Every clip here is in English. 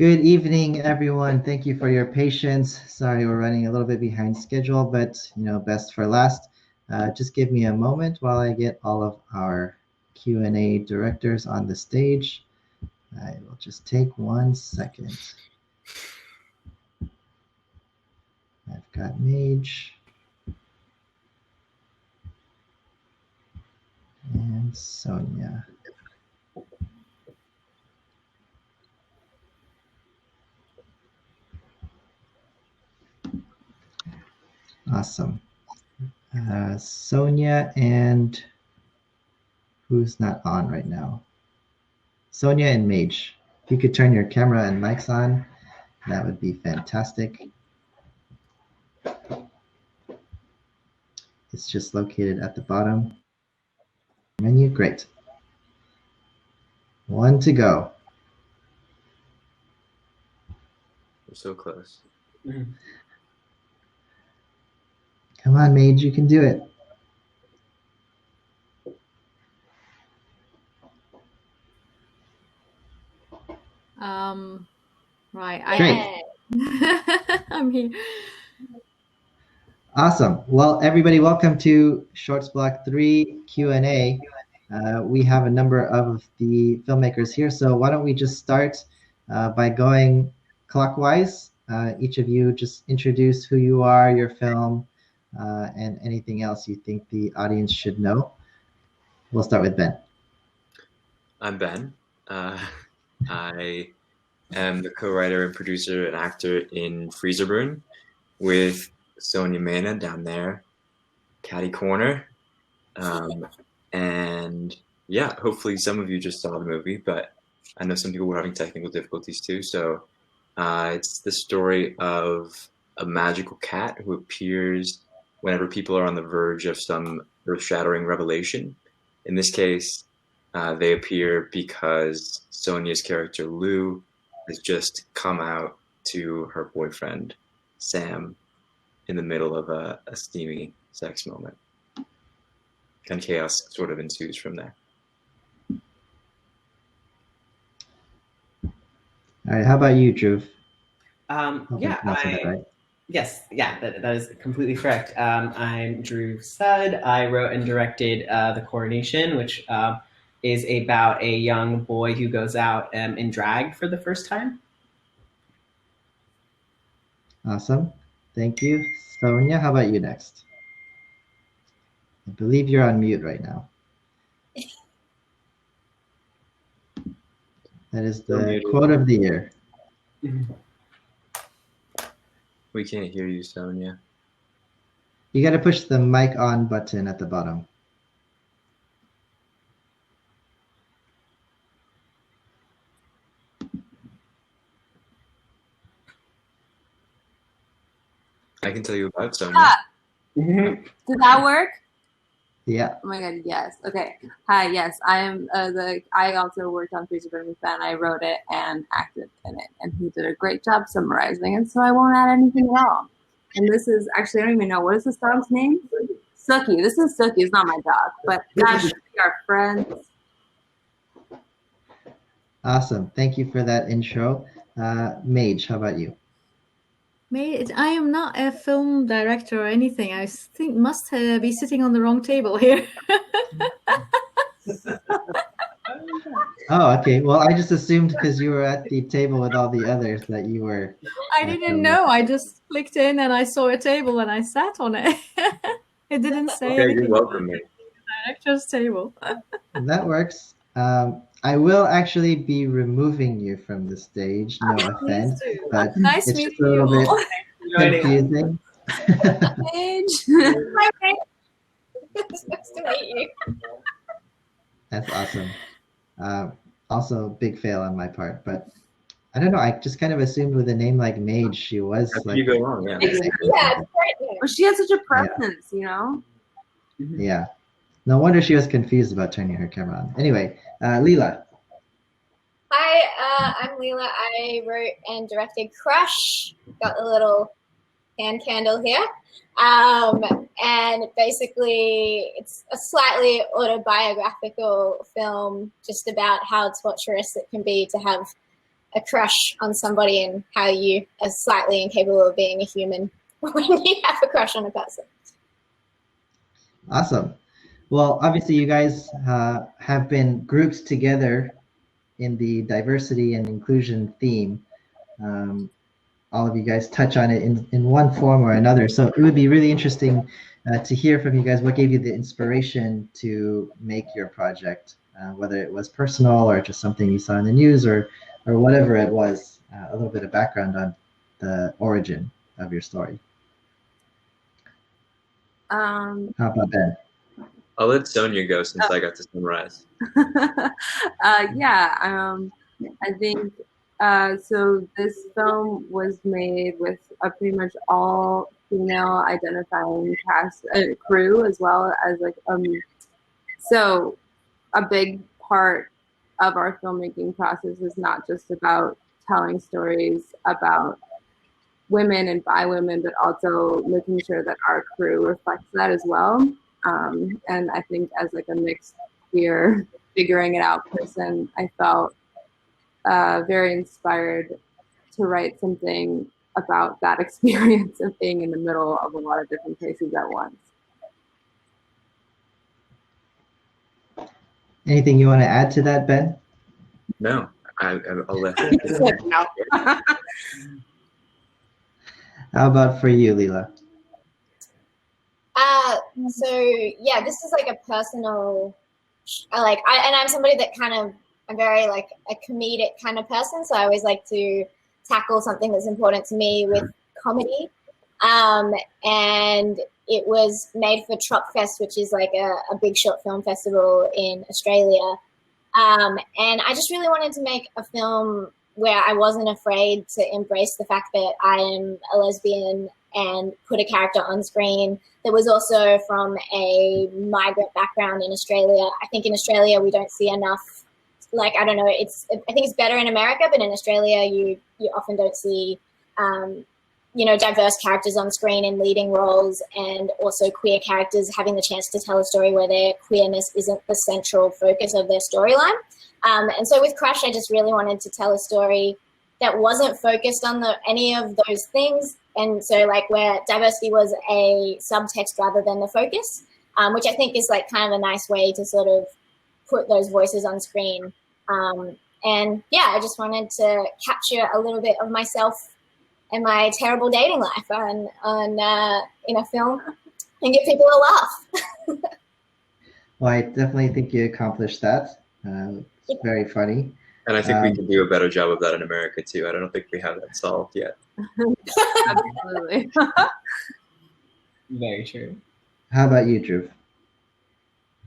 Good evening, everyone. Thank you for your patience. Sorry, we're running a little bit behind schedule, but best for last. Just give me a moment while I get all of our Q&A directors on the stage. I will just take 1 second. I've got Mage and Sonia. Awesome. Sonia and who's not on right now? Sonia and Mage. If you could turn your camera and mics on, that would be fantastic. It's just located at the bottom menu. Great. 1 to go. We're so close. Come on, Mage, you can do it. Right. Great. I'm here. Awesome. Well, everybody, welcome to Shorts Block 3 Q&A. We have a number of the filmmakers here, so why don't we just start by going clockwise. Each of you just introduce who you are, your film, and anything else you think the audience should know. We'll start with Ben. I'm Ben. I am the co-writer and producer and actor in Freezerburn with Sonia Mena down there, Catty Corner. And yeah, hopefully some of you just saw the movie, but I know some people were having technical difficulties too. So it's the story of a magical cat who appears whenever people are on the verge of some earth-shattering revelation. In this case, they appear because Sonia's character Lou has just come out to her boyfriend Sam in the middle of a steamy sex moment. And chaos sort of ensues from there. All right, how about you, Drew? Yes, that is completely correct. I'm Drew Sudd. I wrote and directed The Coronation, which is about a young boy who goes out in drag for the first time. Awesome. Thank you. Sonia, how about you next? I believe you're on mute right now. That is the quote of the year. We can't hear you, Sonia. You got to push the mic on button at the bottom. I can tell you about Sonia. Did that work? Yeah. Oh my god, yes. Okay. Hi, yes. I am I also worked on Freezerburn with Ben. I wrote it and acted in it, and he did a great job summarizing it, so I won't add anything at all. And this is actually, I don't even know, what is this dog's name? Suki. This is Suki. It's not my dog, but gosh, we are friends. Awesome. Thank you for that intro. Mage, how about you? I am not a film director or anything. I think must be sitting on the wrong table here. Oh, okay. Well, I just assumed because you were at the table with all the others that you were. I didn't know. I just clicked in and I saw a table and I sat on it. It didn't say anything. You're welcome, mate. Director's table. That works. I will actually be removing you from the stage. No offense, but nice it's just a little bit confusing. It's nice to meet you. That's awesome. Also, big fail on my part, but I don't know. I just kind of assumed with a name like Mage, she was After like. you go wrong, yeah. Yeah, it's great. Well, she has such a presence, you know. Yeah. No wonder she was confused about turning her camera on. Anyway, Leela. Hi, I'm Leela. I wrote and directed Crush. Got the little hand candle here. And basically, it's a slightly autobiographical film just about how torturous it can be to have a crush on somebody and how you are slightly incapable of being a human when you have a crush on a person. Awesome. Well, obviously you guys have been grouped together in the diversity and inclusion theme. All of you guys touch on it in one form or another. So it would be really interesting to hear from you guys what gave you the inspiration to make your project, whether it was personal or just something you saw in the news or whatever it was, a little bit of background on the origin of your story. How about Ben? I'll let Sonia go since I got to summarize. I think so this film was made with a pretty much all female identifying cast crew, as well as like so a big part of our filmmaking process is not just about telling stories about women and by women, but also making sure that our crew reflects that as well. And I think as like a mixed queer figuring it out person, I felt very inspired to write something about that experience of being in the middle of a lot of different places at once. Anything you want to add to that, Ben? No, I'll let How about for you, Leela? So yeah, this is like a personal, I'm somebody that I'm very like a comedic kind of person. So I always like to tackle something that's important to me with comedy. And it was made for Tropfest, which is like a big short film festival in Australia. And I just really wanted to make a film where I wasn't afraid to embrace the fact that I am a lesbian and put a character on screen that was also from a migrant background in Australia. I think in Australia we don't see enough, like, I don't know, I think it's better in America, but in Australia you often don't see, diverse characters on screen in leading roles, and also queer characters having the chance to tell a story where their queerness isn't the central focus of their storyline. And so with Crush, I just really wanted to tell a story that wasn't focused on any of those things. And so like where diversity was a subtext rather than the focus, which I think is like kind of a nice way to sort of put those voices on screen. And yeah, I just wanted to capture a little bit of myself and my terrible dating life in a film and give people a laugh. Well, I definitely think you accomplished that. It's very funny. And I think we can do a better job of that in America too. I don't think we have that solved yet. Absolutely. Very true. How about you, Drew?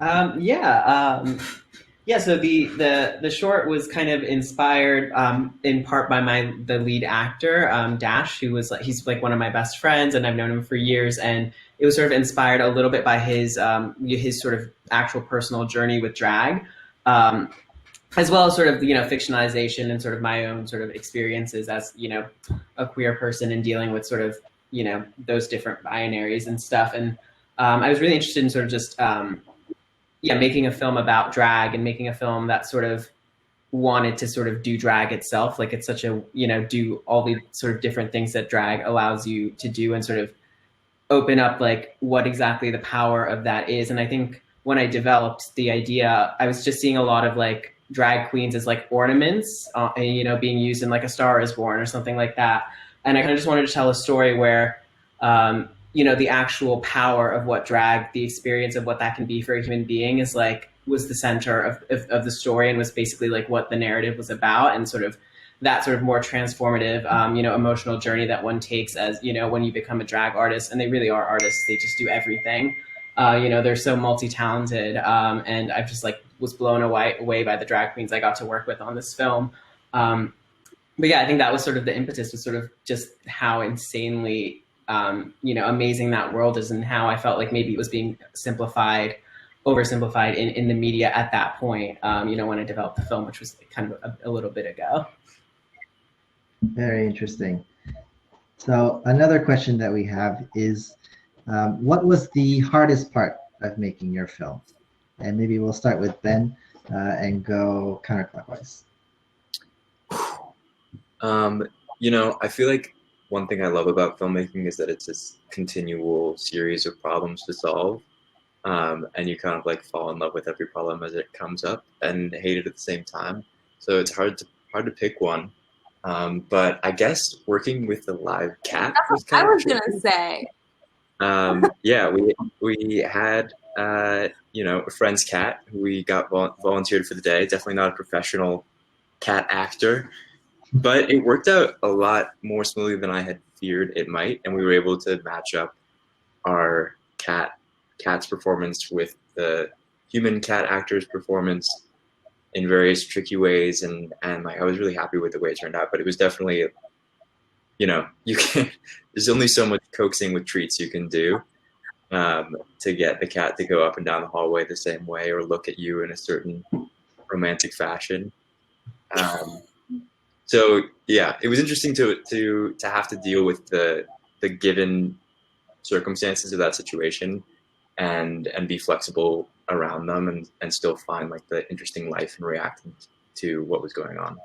So the short was kind of inspired in part by the lead actor, Dash, he's like one of my best friends, and I've known him for years, and it was sort of inspired a little bit by his sort of actual personal journey with drag, as well as sort of fictionalization and sort of my own sort of experiences as a queer person and dealing with sort of those different binaries and stuff. And I was really interested in sort of just making a film about drag and making a film that sort of wanted to sort of do drag itself. Like it's such a, do all the sort of different things that drag allows you to do and sort of open up like what exactly the power of that is. And I think when I developed the idea, I was just seeing a lot of like drag queens as like ornaments, being used in like A Star Is Born or something like that. And I kind of just wanted to tell a story where, the actual power of what drag, the experience of what that can be for a human being was the center of the story, and was basically like what the narrative was about, and sort of that sort of more transformative, emotional journey that one takes as, when you become a drag artist. And they really are artists. They just do everything. They're so multi-talented. And I've just like was blown away by the drag queens I got to work with on this film. But yeah, I think that was sort of the impetus, was sort of just how insanely, amazing that world is, and how I felt like maybe it was being oversimplified in the media at that point, when I developed the film, which was kind of a little bit ago. Very interesting. So another question that we have is, what was the hardest part of making your film? And maybe we'll start with Ben and go counterclockwise. I feel like one thing I love about filmmaking is that it's this continual series of problems to solve. And you kind of like fall in love with every problem as it comes up and hate it at the same time. So it's hard to pick one. But I guess working with the live cat was I kind was of gonna say. yeah, we had a friend's cat who we got volunteered for the day. Definitely not a professional cat actor, but it worked out a lot more smoothly than I had feared it might, and we were able to match up our cat's performance with the human cat actor's performance in various tricky ways, and like I was really happy with the way it turned out. But it was definitely, you can there's only so much coaxing with treats you can do to get the cat to go up and down the hallway the same way or look at you in a certain romantic fashion. So yeah, it was interesting to have to deal with the given circumstances of that situation and be flexible around them and still find like the interesting life and reacting to what was going on.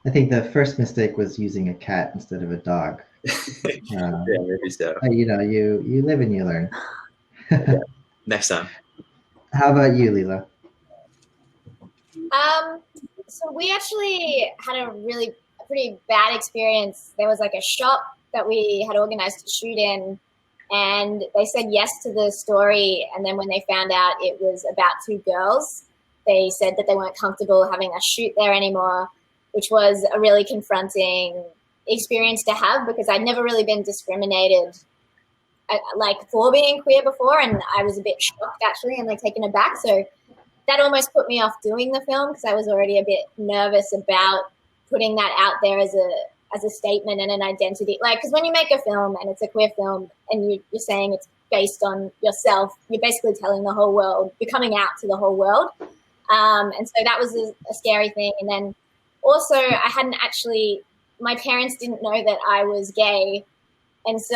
I think the first mistake was using a cat instead of a dog. Yeah, maybe so. You live and you learn. Yeah. Next time. How about you, Leela? So we actually had a pretty bad experience. There was like a shop that we had organized to shoot in, and they said yes to the story. And then when they found out it was about two girls, they said that they weren't comfortable having us shoot there anymore, which was a really confronting experience to have because I'd never really been discriminated for being queer before, and I was a bit shocked actually and like taken aback. So that almost put me off doing the film because I was already a bit nervous about putting that out there as a statement and an identity. Like, because when you make a film and it's a queer film and you're saying it's based on yourself, you're basically telling the whole world, you're coming out to the whole world. And so that was a scary thing. And then also my parents didn't know that I was gay. And so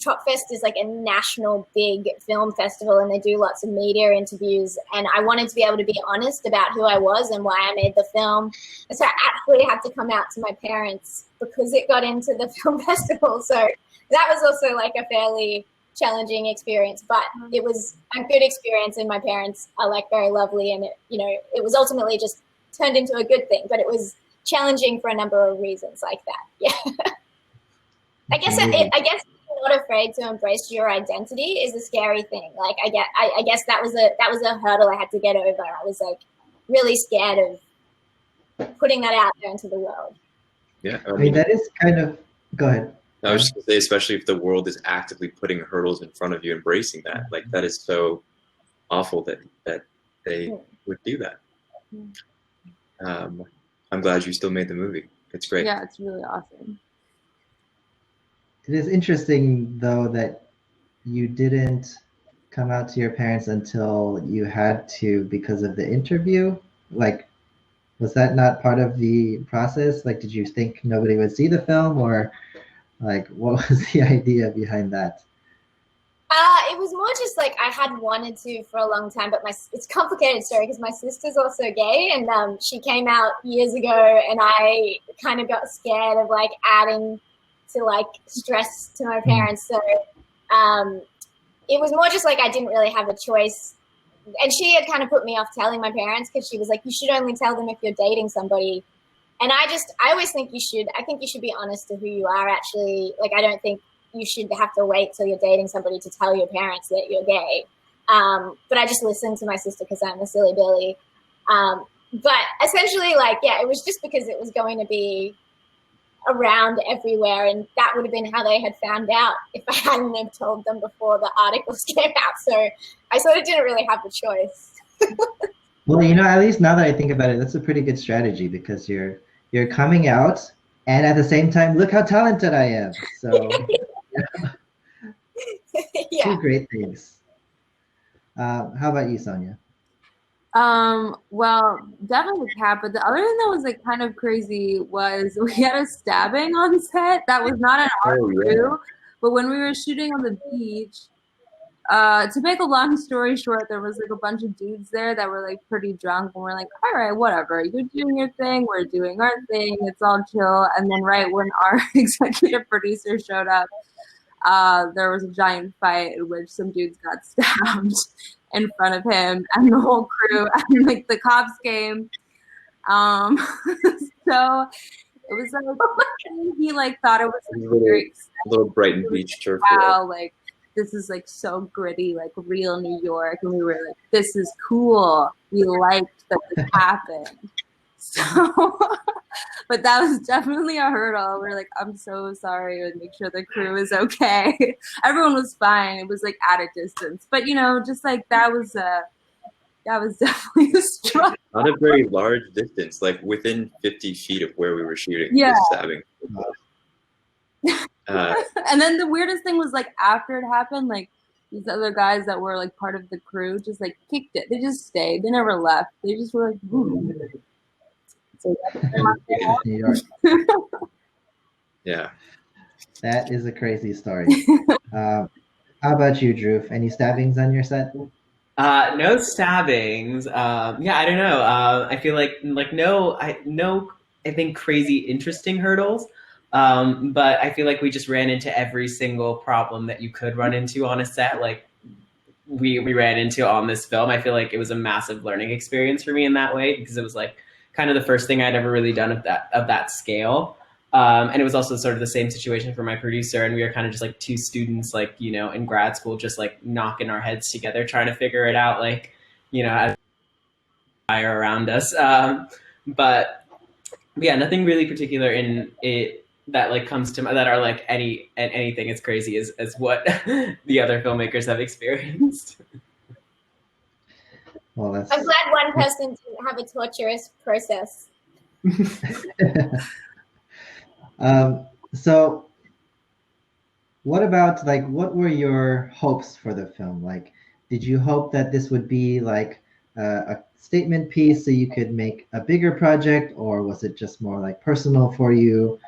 Tropfest is like a national big film festival and they do lots of media interviews. And I wanted to be able to be honest about who I was and why I made the film. And so I actually had to come out to my parents because it got into the film festival. So that was also like a fairly challenging experience, but it was a good experience and my parents are like very lovely. And it was ultimately just turned into a good thing, but it was challenging for a number of reasons like that. Yeah. I guess being not afraid to embrace your identity is a scary thing. Like I guess that was a hurdle I had to get over. I was like really scared of putting that out there into the world. Yeah, I mean that is kind of. Go ahead. I was just going to say, especially if the world is actively putting hurdles in front of you, embracing that, like that is so awful that they would do that. I'm glad you still made the movie. It's great. Yeah, it's really awesome. It is interesting, though, that you didn't come out to your parents until you had to because of the interview. Like, was that not part of the process? Like, did you think nobody would see the film, or like, what was the idea behind that? It was more just like I had wanted to for a long time, but it's a complicated story because my sister's also gay, and she came out years ago, and I kind of got scared of like adding to like stress to my parents. So it was more just like I didn't really have a choice. And she had kind of put me off telling my parents because she was like, you should only tell them if you're dating somebody. And I always think you should be honest to who you are actually. Like, I don't think you should have to wait till you're dating somebody to tell your parents that you're gay. But I just listened to my sister because I'm a silly Billy. But essentially, like, yeah, it was just because it was going to be around everywhere, and that would have been how they had found out if I hadn't have told them before the articles came out. So I sort of didn't really have a choice. Well, at least now that I think about it, that's a pretty good strategy because you're coming out, and at the same time, look how talented I am. So Yeah. Two great things. How about you, Sonia? Well, definitely the cat, but the other thing that was like kind of crazy was we had a stabbing on set that was not an art crew, but when we were shooting on the beach, To make a long story short, there was like a bunch of dudes there that were like pretty drunk, and we're like, all right, whatever. You're doing your thing, we're doing our thing. It's all chill. And then right when our executive producer showed up, there was a giant fight in which some dudes got stabbed in front of him and the whole crew, and like the cops came. So it was like he like thought it was like, little Brighton Beach turf. Wow, like this is like so gritty, like real New York, and we were like, this is cool. We liked that this happened. So, but that was definitely a hurdle. We're like, I'm so sorry, and make sure the crew is okay. Everyone was fine. It was like at a distance, but you know, just like that was definitely a struggle. Not a very large distance, like within 50 feet of where we were shooting. Yeah. Stabbing. And then the weirdest thing was like after it happened, like these other guys that were like part of the crew just like kicked it. They just stayed. They never left. They just were like, So New York. Yeah. That is a crazy story. How about you, Drew? Any stabbings on your set? No stabbings. Yeah, I don't know. I feel like I think crazy interesting hurdles. But I feel like we just ran into every single problem that you could run into on a set. Like we ran into on this film. I feel like it was a massive learning experience for me in that way, because it was like kind of the first thing I'd ever really done of that scale. And it was also sort of the same situation for my producer. And we were kind of just like two students, like, you know, in grad school, just like knocking our heads together, trying to figure it out, like, you know, as fire around us. But yeah, nothing really particular in it that like comes to that are like anything as crazy as what the other filmmakers have experienced. Well, that's... I'm glad one person didn't have a torturous process. So what about like, what were your hopes for the film? Like, did you hope that this would be like a statement piece so you could make a bigger project, or was it just more like personal for you?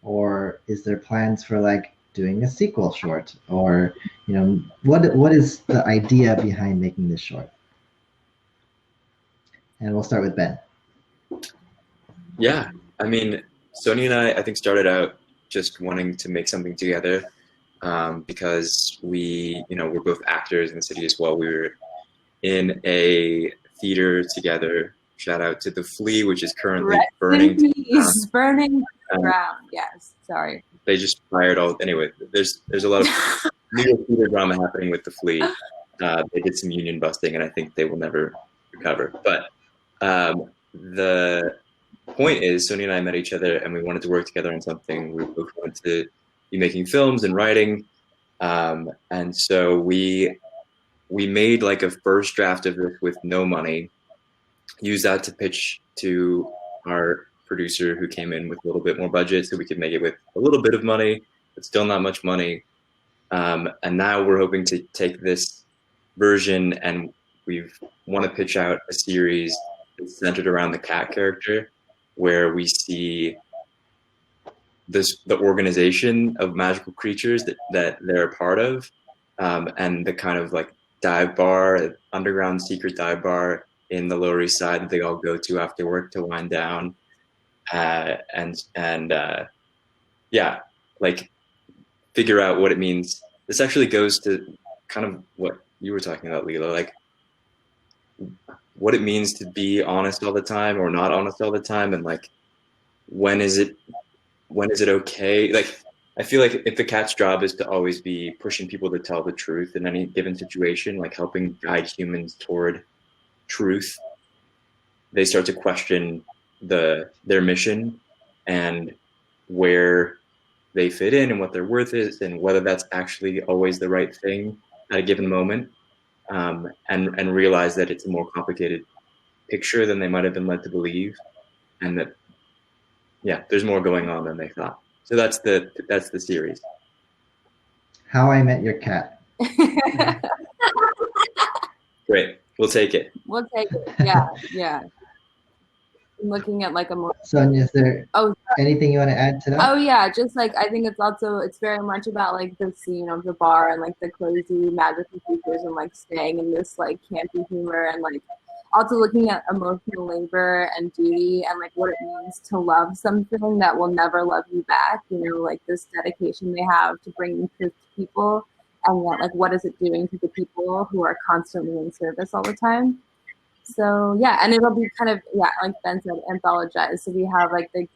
Or is there plans for like doing a sequel short, or, you know, what is the idea behind making this short? And we'll start with Ben. Yeah, I mean, Sony and I think started out just wanting to make something together, because we're both actors in the city as well. We were in a theater together. Shout out to the Flea, which is currently burning. Burning ground. Yes, sorry. They just fired all. Anyway, there's a lot of New York theater drama happening with the Flea. They did some union busting, and I think they will never recover. But the point is, Sony and I met each other, and we wanted to work together on something. We both wanted to be making films and writing, and so we made like a first draft of this with no money. Used that to pitch to our producer, who came in with a little bit more budget, so we could make it with a little bit of money, but still not much money. And now we're hoping to take this version, and we want to pitch out a series that's centered around the cat character, where we see the organization of magical creatures that they're a part of, and the kind of like dive bar, underground secret dive bar in the Lower East Side that they all go to after work to wind down, yeah, like figure out what it means. This actually goes to kind of what you were talking about, Leela, like what it means to be honest all the time or not honest all the time, and like when is it okay? Like I feel like if the cat's job is to always be pushing people to tell the truth in any given situation, like helping guide humans toward truth, they start to question their mission and where they fit in and what their worth is, and whether that's actually always the right thing at a given moment, and realize that it's a more complicated picture than they might have been led to believe, and that there's more going on than they thought. So that's the series. How I Met Your Cat. Great. We'll take it. We'll take it. Yeah, yeah. looking at like a more. Sonia, is there Oh, anything you want to add to that? oh yeah, just like I think it's very much about like the scene of the bar and like the crazy magical features and like staying in this like campy humor and like also looking at emotional labor and duty and like what it means to love something that will never love you back, you know, like this dedication they have to bringing truth to people, and yet like what is it doing to the people who are constantly in service all the time. So yeah, and it'll be kind of, yeah, like Ben said, anthologized. So we have like the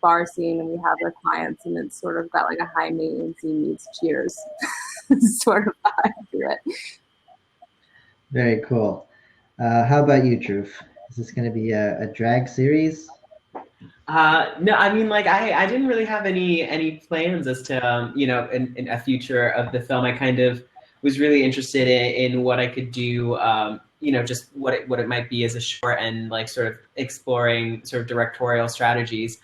bar scene and we have the clients, and it's sort of got like a high maintenance meets Cheers sort of vibe to it. Very cool. How about you, Drew? Is this going to be a drag series? No, I mean, like I didn't really have any plans as to you know, in a future of the film. I kind of was really interested in what I could do, you know, just what it might be as a short, and like sort of exploring sort of directorial strategies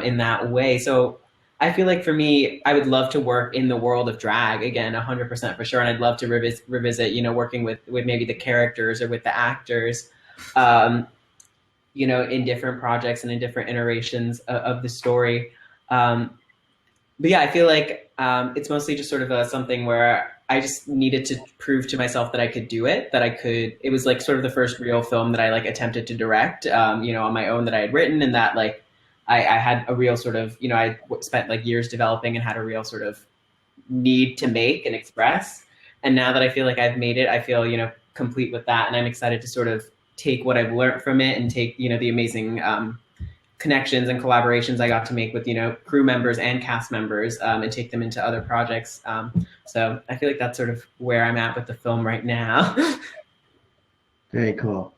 in that way. So I feel like for me, I would love to work in the world of drag again, 100% for sure, and I'd love to revisit, you know, working with maybe the characters or with the actors. You know, in different projects and in different iterations of the story. But yeah, I feel like it's mostly just sort of something where I just needed to prove to myself that I could do it, that I could. It was like sort of the first real film that I like attempted to direct, you know, on my own, that I had written, and that like I had a real sort of, you know, I spent like years developing and had a real sort of need to make and express. And now that I feel like I've made it, I feel, you know, complete with that, and I'm excited to sort of take what I've learned from it and take, you know, the amazing connections and collaborations I got to make with, you know, crew members and cast members, and take them into other projects. So I feel like that's sort of where I'm at with the film right now. Very cool.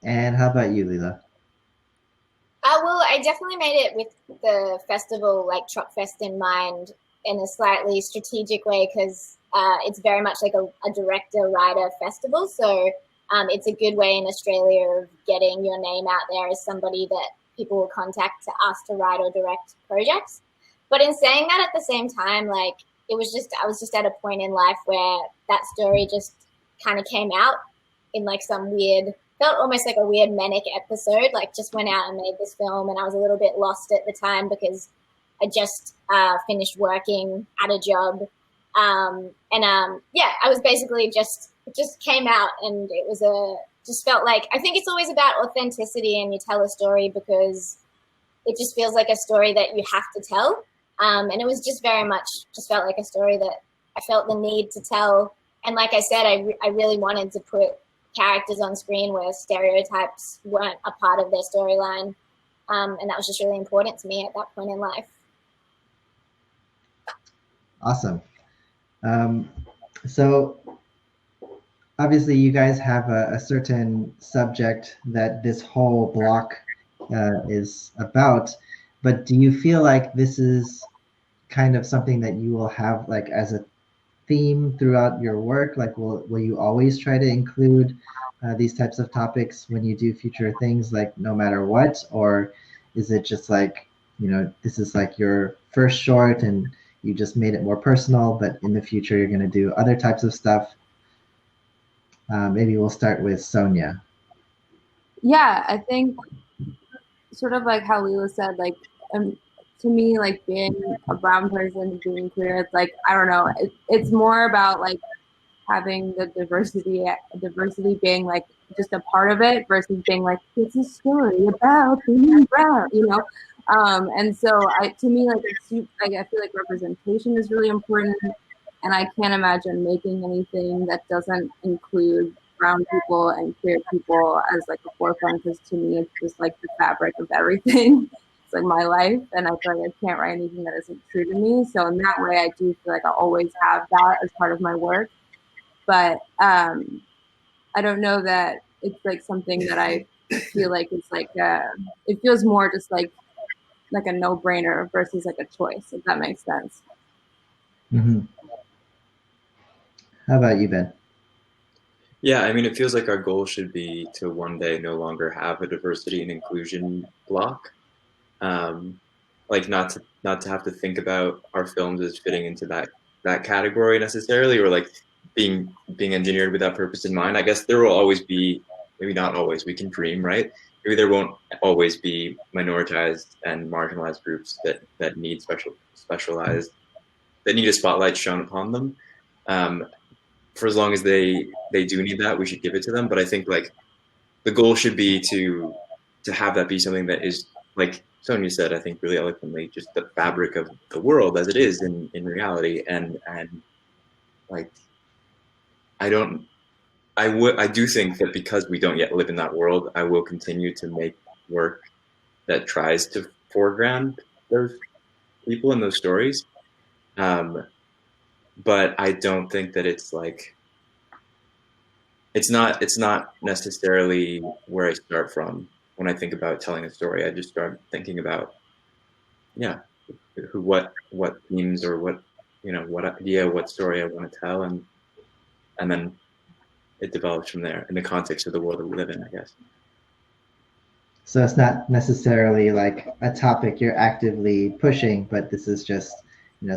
And how about you, Leela? Well, I definitely made it with the festival, like Truck Fest, in mind in a slightly strategic way, because it's very much like a director-writer festival. So it's a good way in Australia of getting your name out there as somebody that people will contact to ask to write or direct projects. But in saying that, at the same time, like I was just at a point in life where that story just kind of came out in like some weird, felt almost like a weird manic episode, like just went out and made this film, and I was a little bit lost at the time because I just finished working at a job. Yeah, I was basically it just came out, and it was just felt like, I think it's always about authenticity, and you tell a story because it just feels like a story that you have to tell. And it was just very much just felt like a story that I felt the need to tell. And like I said, I really wanted to put characters on screen where stereotypes weren't a part of their storyline. And that was just really important to me at that point in life. Awesome. So obviously you guys have a certain subject that this whole block is about, but do you feel like this is kind of something that you will have like as a theme throughout your work? Like will you always try to include these types of topics when you do future things, like no matter what? Or is it just like, you know, this is like your first short and you just made it more personal, but in the future you're going to do other types of stuff? Maybe we'll start with Sonia. Yeah, I think sort of like how Leela said, like to me, like being a brown person, being queer, it's like, I don't know, it's more about like having the diversity being like just a part of it versus being like, it's a story about being brown, you know. And so to me, like I feel like representation is really important, and I can't imagine making anything that doesn't include brown people and queer people as like a forefront, because to me it's just like the fabric of everything. It's like my life, and I feel like I can't write anything that isn't true to me. So in that way, I do feel like I always have that as part of my work. But I don't know that it's like something that I feel like it's like it feels more just like a no-brainer versus like a choice, if that makes sense. Mm-hmm. How about you, Ben? Yeah, I mean, it feels like our goal should be to one day no longer have a diversity and inclusion block. Like not to have to think about our films as fitting into that category necessarily, or like being engineered with that purpose in mind. I guess there will always be, maybe not always, we can dream, right? maybe there won't always be minoritized and marginalized groups that need specialized, that need a spotlight shown upon them. For as long as they do need that, we should give it to them. But I think like the goal should be to have that be something that is, like Sonia said, I think really eloquently, just the fabric of the world as it is in reality. And like, I do think that because we don't yet live in that world, I will continue to make work that tries to foreground those people and those stories. But I don't think that it's like, it's not necessarily where I start from when I think about telling a story. I just start thinking about, what themes or what idea, what story I want to tell, and then it develops from there in the context of the world that we live in, I guess. So it's not necessarily like a topic you're actively pushing, but this is just,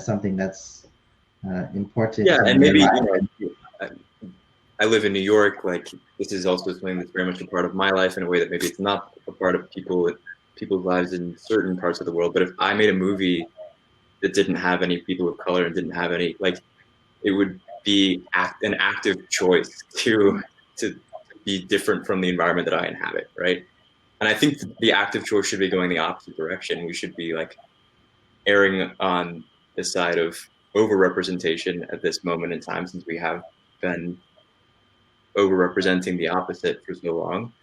something that's important. Yeah, and maybe I live in New York. Like, this is also something that's very much a part of my life in a way that maybe it's not a part of people's lives in certain parts of the world. But if I made a movie that didn't have any people of color and didn't have any, like, it would be an active choice to be different from the environment that I inhabit, right? And I think the active choice should be going the opposite direction. We should be like erring on the side of overrepresentation at this moment in time, since we have been overrepresenting the opposite for so long.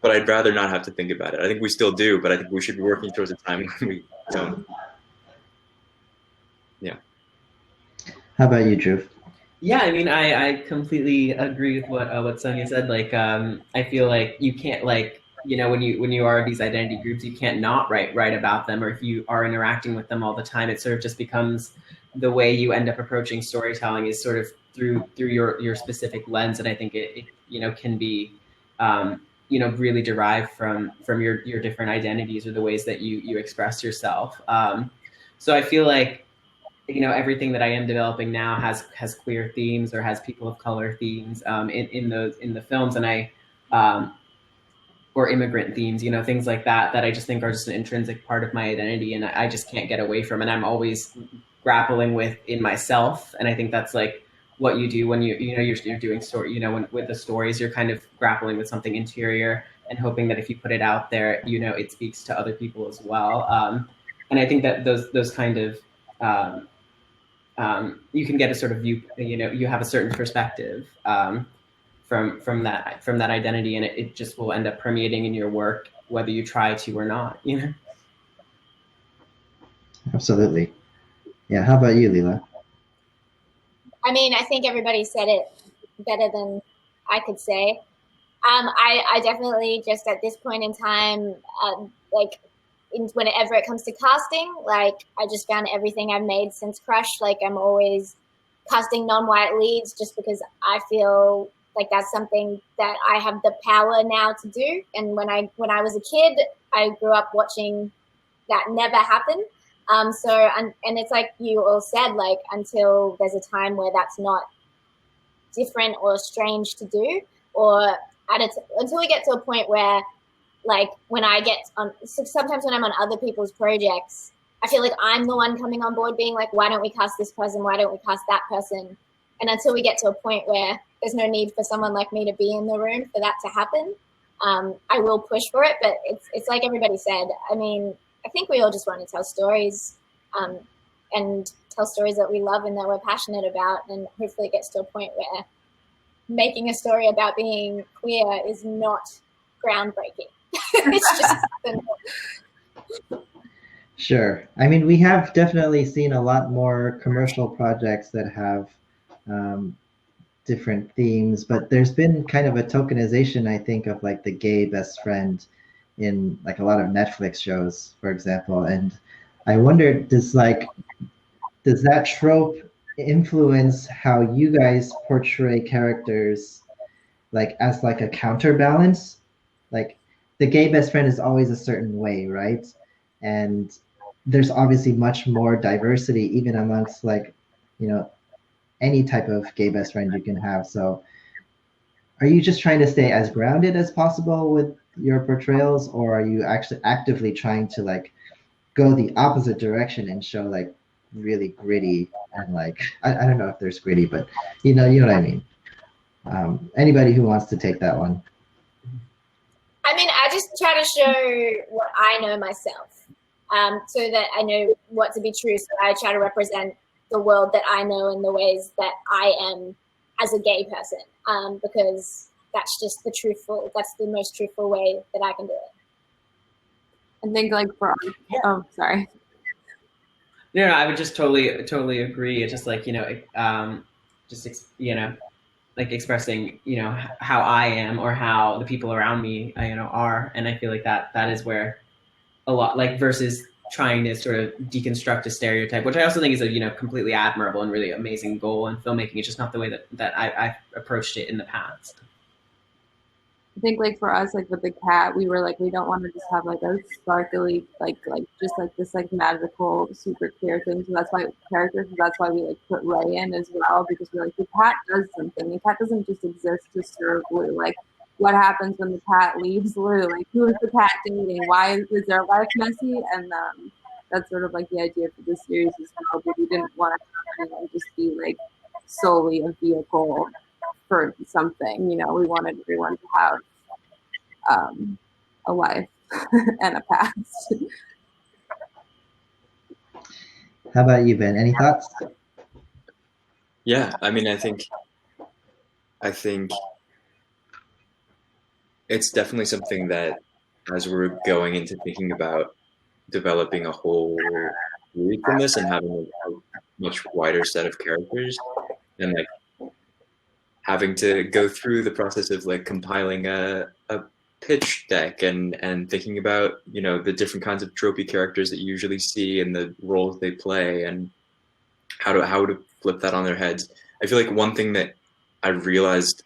But I'd rather not have to think about it. I think we still do, but I think we should be working towards a time when we don't. Yeah. How about you, Drew? Yeah, I mean, I completely agree with what Sonia said. Like, I feel like you can't, like, when you are these identity groups, you can't not write about them, or if you are interacting with them all the time, it sort of just becomes the way you end up approaching storytelling is sort of through your specific lens. And I think it can be really derived from your different identities or the ways that you express yourself. So I feel like everything that I am developing now has queer themes or has people of color themes in the films, and or immigrant themes, things like that I just think are just an intrinsic part of my identity, and I just can't get away from, and I'm always grappling with in myself. And I think that's like what you do when you're doing story, with the stories, you're kind of grappling with something interior and hoping that if you put it out there, it speaks to other people as well. And I think that those kind of you can get a sort of view, you have a certain perspective from that identity, and it just will end up permeating in your work, whether you try to or not. Absolutely. Yeah. How about you, Leela? I mean, I think everybody said it better than I could say. I definitely just at this point in time, whenever it comes to casting, like, I just found everything I've made since Crush, like, I'm always casting non-white leads just because I feel like that's something that I have the power now to do. And when I was a kid, I grew up watching that never happen. And it's like you all said, like, until there's a time where that's not different or strange to do, or until we get to a point where, like, when I get on, sometimes when I'm on other people's projects, I feel like I'm the one coming on board being like, why don't we cast this person? Why don't we cast that person? And until we get to a point where there's no need for someone like me to be in the room for that to happen, I will push for it. But it's like everybody said. I mean, I think we all just want to tell stories and tell stories that we love and that we're passionate about. And hopefully it gets to a point where making a story about being queer is not groundbreaking. It's just Sure. I mean, we have definitely seen a lot more commercial projects that have different themes, but there's been kind of a tokenization, I think, of like the gay best friend in like a lot of Netflix shows, for example. And I wonder, does that trope influence how you guys portray characters, like as like a counterbalance? Like, the gay best friend is always a certain way, right? And there's obviously much more diversity even amongst, like, any type of gay best friend you can have. So are you just trying to stay as grounded as possible with your portrayals, or are you actually actively trying to like go the opposite direction and show like really gritty and like I don't know if there's gritty, but you know what I mean. Anybody who wants to take that one. I mean, I just try to show what I know myself, so that I know what to be true. So I try to represent the world that I know in the ways that I am as a gay person, because that's just that's the most truthful way that I can do it. I think like for oh, sorry. No, I would just totally agree. It's just like, like expressing, how I am or how the people around me, are. And I feel like that is where a lot, like, versus trying to sort of deconstruct a stereotype, which I also think is a, completely admirable and really amazing goal in filmmaking. It's just not the way that I've approached it in the past. I think like for us, like with the cat, we were like, we don't want to just have like a sparkly, like just like this like magical, super clear thing. So that's why characters. So that's why we like put Ray in as well, because we're like the cat does something. The cat doesn't just exist to serve Lou. Like what happens when the cat leaves Lou? Like who is the cat dating? Why is their life messy? And that's sort of like the idea for this series as well. But we didn't want to just be like solely a vehicle for something. We wanted everyone to have a life and a past. How about you, Ben? Any thoughts? Yeah, I mean, I think it's definitely something that, as we're going into thinking about developing a whole series from this and having a much wider set of characters, and like having to go through the process of like compiling a pitch deck and thinking about the different kinds of tropey characters that you usually see and the roles they play and how to flip that on their heads. I feel like one thing that I realized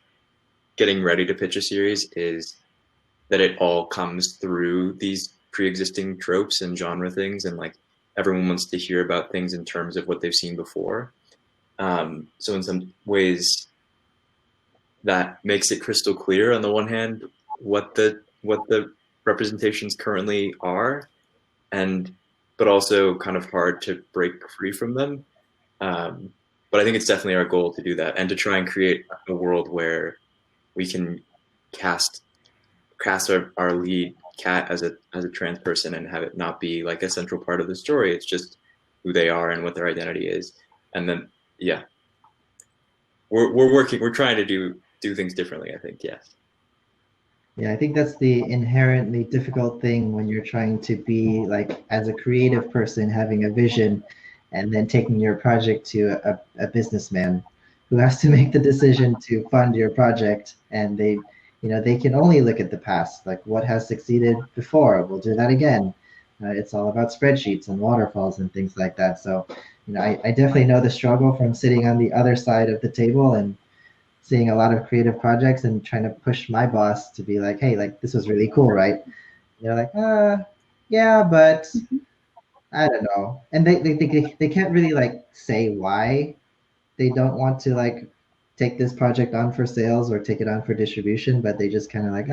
getting ready to pitch a series is that it all comes through these pre-existing tropes and genre things, and like everyone wants to hear about things in terms of what they've seen before. So in some ways that makes it crystal clear on the one hand what the representations currently are, but also kind of hard to break free from them. But I think it's definitely our goal to do that and to try and create a world where we can cast our lead cat as a trans person and have it not be like a central part of the story. It's just who they are and what their identity is. And then we're trying to do things differently, I think. Yes. Yeah, I think that's the inherently difficult thing when you're trying to be like, as a creative person, having a vision and then taking your project to a businessman who has to make the decision to fund your project. And they can only look at the past, like what has succeeded before. We'll do that again. It's all about spreadsheets and waterfalls and things like that. So, I definitely know the struggle from sitting on the other side of the table and seeing a lot of creative projects and trying to push my boss to be like, hey, like this was really cool, right? They're like, yeah, but I don't know. And they can't really like say why they don't want to like take this project on for sales or take it on for distribution, but they just kind of like,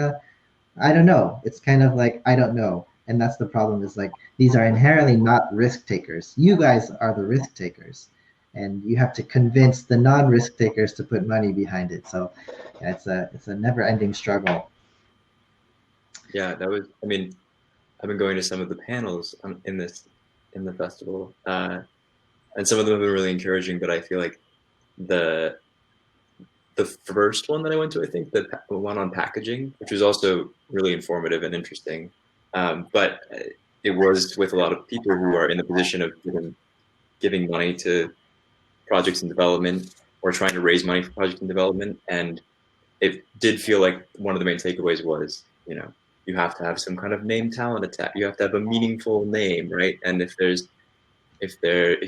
I don't know. It's kind of like, I don't know. And that's the problem, is like, these are inherently not risk takers. You guys are the risk takers, and you have to convince the non-risk takers to put money behind it. So yeah, it's a never ending struggle. Yeah, I mean, I've been going to some of the panels in the festival, and some of them have been really encouraging, but I feel like the first one that I went to, I think the one on packaging, which was also really informative and interesting, but it was with a lot of people who are in the position of giving money to projects in development or trying to raise money for projects in development, and it did feel like one of the main takeaways was, you have to have some kind of name talent attack. You have to have a meaningful name, right? And if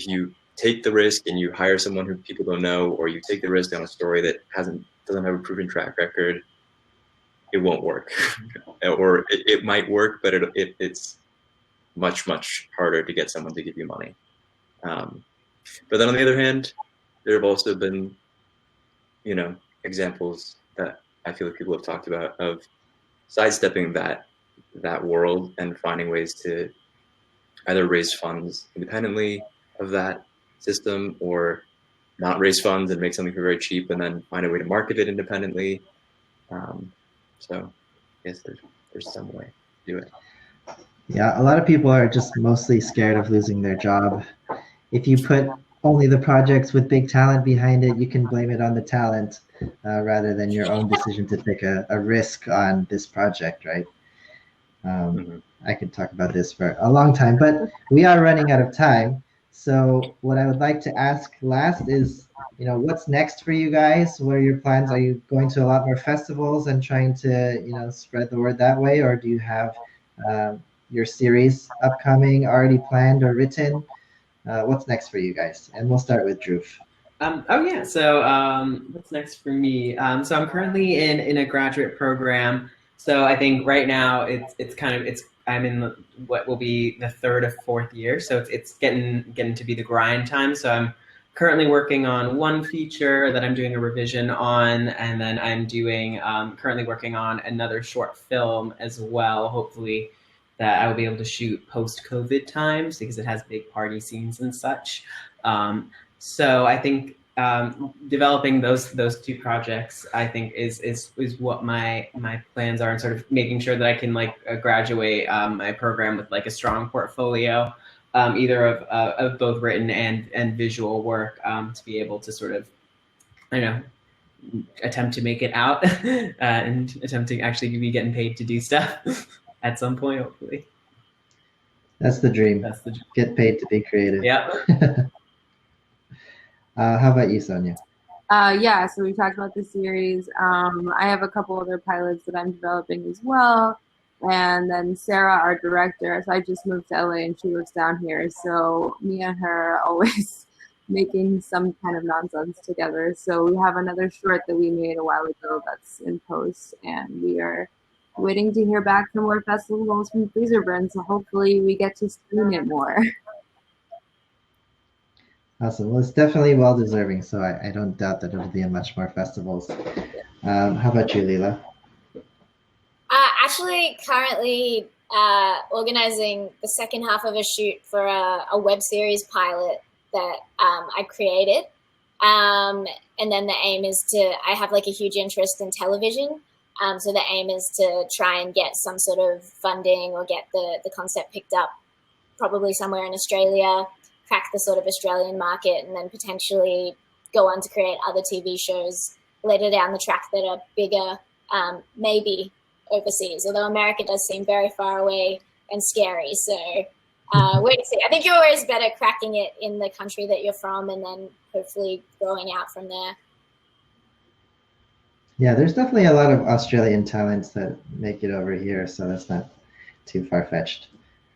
you take the risk and you hire someone who people don't know, or you take the risk on a story that doesn't have a proven track record, it won't work. Or it might work, but it's much, much harder to get someone to give you money. But then on the other hand, there have also been, examples that I feel like people have talked about, of sidestepping that world and finding ways to either raise funds independently of that system, or not raise funds and make something for very cheap and then find a way to market it independently. So I guess there's some way to do it. Yeah, a lot of people are just mostly scared of losing their job. If you put only the projects with big talent behind it, you can blame it on the talent rather than your own decision to take a risk on this project, right? I could talk about this for a long time, but we are running out of time. So what I would like to ask last is, what's next for you guys? What are your plans? Are you going to a lot more festivals and trying to, spread the word that way? Or do you have your series upcoming already planned or written? What's next for you guys? And we'll start with Drew. So what's next for me? So I'm currently in a graduate program. So I think right now I'm in what will be the third or fourth year. So it's getting to be the grind time. So I'm currently working on one feature that I'm doing a revision on, and then I'm doing currently working on another short film as well. Hopefully, that I will be able to shoot post-COVID times because it has big party scenes and such. So I think developing those two projects, I think, is what my plans are, and sort of making sure that I can graduate my program with a strong portfolio, either of both written and visual work, to be able to sort of, attempt to make it out and attempt to actually be getting paid to do stuff at some point, hopefully. That's the dream. Get paid to be creative. Yeah. How about you, Sonia? Yeah, so we talked about the series. I have a couple other pilots that I'm developing as well. And then Sarah, our director, so I just moved to LA and she lives down here. So me and her are always making some kind of nonsense together. So we have another short that we made a while ago that's in post, and we are waiting to hear back from more festivals from Freezerburn. So hopefully we get to screen it more. Awesome. Well, it's definitely well deserving, so I don't doubt that it'll be in much more festivals. How about you, Leela? Actually, currently organizing the second half of a shoot for a web series pilot that I created. And then the aim is I have a huge interest in television. So the aim is to try and get some sort of funding or get the concept picked up probably somewhere in Australia, crack the sort of Australian market, and then potentially go on to create other TV shows later down the track that are bigger, maybe overseas, although America does seem very far away and scary. So wait to see. I think you're always better cracking it in the country that you're from and then hopefully growing out from there. Yeah, there's definitely a lot of Australian talents that make it over here, so that's not too far-fetched.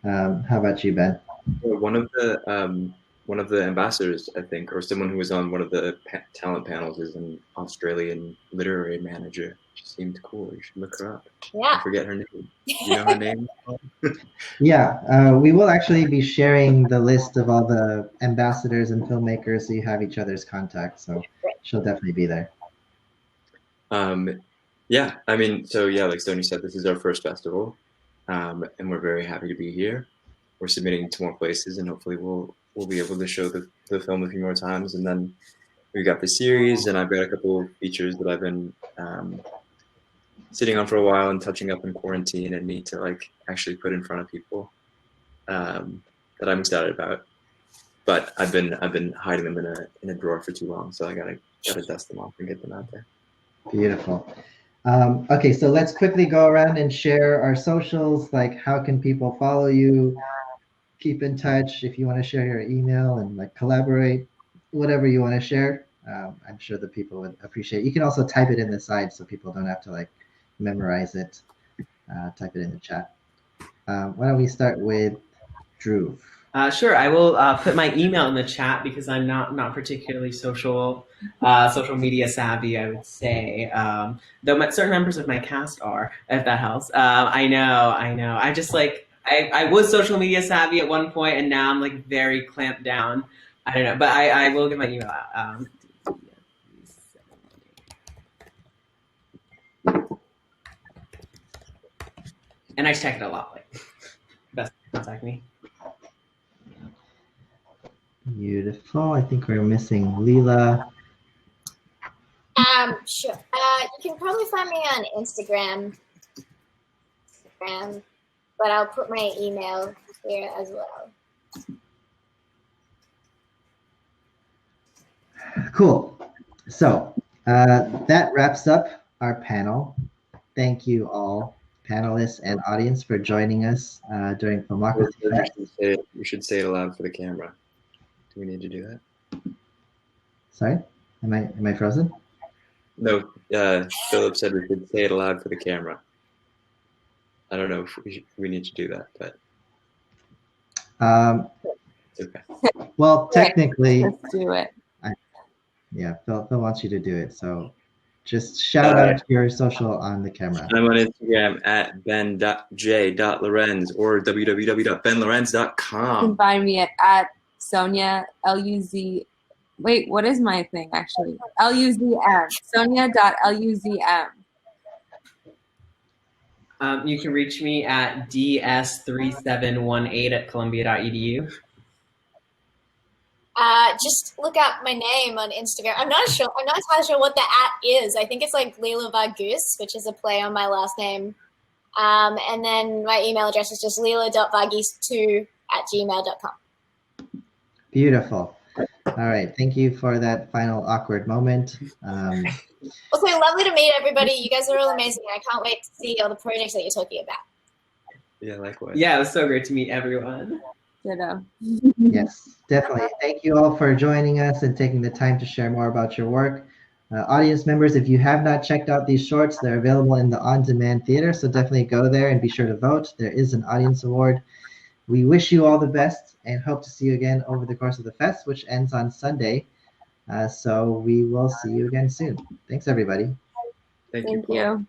How about you, Ben? One of the ambassadors, I think, or someone who was on one of the talent panels, is an Australian literary manager. She seemed cool. You should look her up. Yeah. I forget her name. Do you know her name? Yeah, we will actually be sharing the list of all the ambassadors and filmmakers, so you have each other's contacts. So she'll definitely be there. Yeah, I mean, so yeah, like Stoney said, this is our first festival, and we're very happy to be here. We're submitting to more places, and hopefully we'll be able to show the film a few more times. And then we've got the series, and I've got a couple of features that I've been sitting on for a while and touching up in quarantine and need to actually put in front of people that I'm excited about. But I've been hiding them in a drawer for too long, so I gotta dust them off and get them out there. Beautiful. Okay, so let's quickly go around and share our socials. How can people follow you, keep in touch, if you want to share your email and collaborate, whatever you want to share. I'm sure the people would appreciate it. You can also type it in the side so people don't have to memorize it. Type it in the chat. Why don't we start with Drew? Sure, I will put my email in the chat because I'm not particularly social media savvy, I would say. Though certain members of my cast are, if that helps. I know. I just I was social media savvy at one point, and now I'm very clamped down. I don't know, but I will get my email out. And I check it a lot. Like, best contact me. Beautiful. I think we're missing Leela. Sure. You can probably find me on Instagram, but I'll put my email here as well. Cool. So that wraps up our panel. Thank you all, panelists and audience, for joining us during Filmocracy Fest. We should say it aloud for the camera. Do we need to do that? Sorry? Am I frozen? No, Philip said we could say it aloud for the camera. I don't know if we need to do that, but it's okay. Well, technically, Let's do it. yeah, Phil wants you to do it. So just shout out your social on the camera. I'm on Instagram at ben.j.lorenz or www.benlorenz.com. You can find me at Sonia Luz. Wait, what is my thing actually? Luzm. Sonia.luzm. You can reach me at ds3718 at columbia.edu. Just look up my name on Instagram. I'm not entirely sure what the @ is. I think it's like Leela Varghese, which is a play on my last name. And then my email address is just leela.varghese2@gmail.com. Beautiful. All right. Thank you for that final awkward moment. Also, lovely to meet everybody. You guys are all amazing. I can't wait to see all the projects that you're talking about. Yeah, likewise. Yeah, it was so great to meet everyone. Ditto. Yes, definitely. Thank you all for joining us and taking the time to share more about your work. Audience members, if you have not checked out these shorts, they're available in the on-demand theater, so definitely go there and be sure to vote. There is an audience award. We wish you all the best and hope to see you again over the course of the fest, which ends on Sunday. So we will see you again soon. Thanks, everybody. Thank you. Thank you.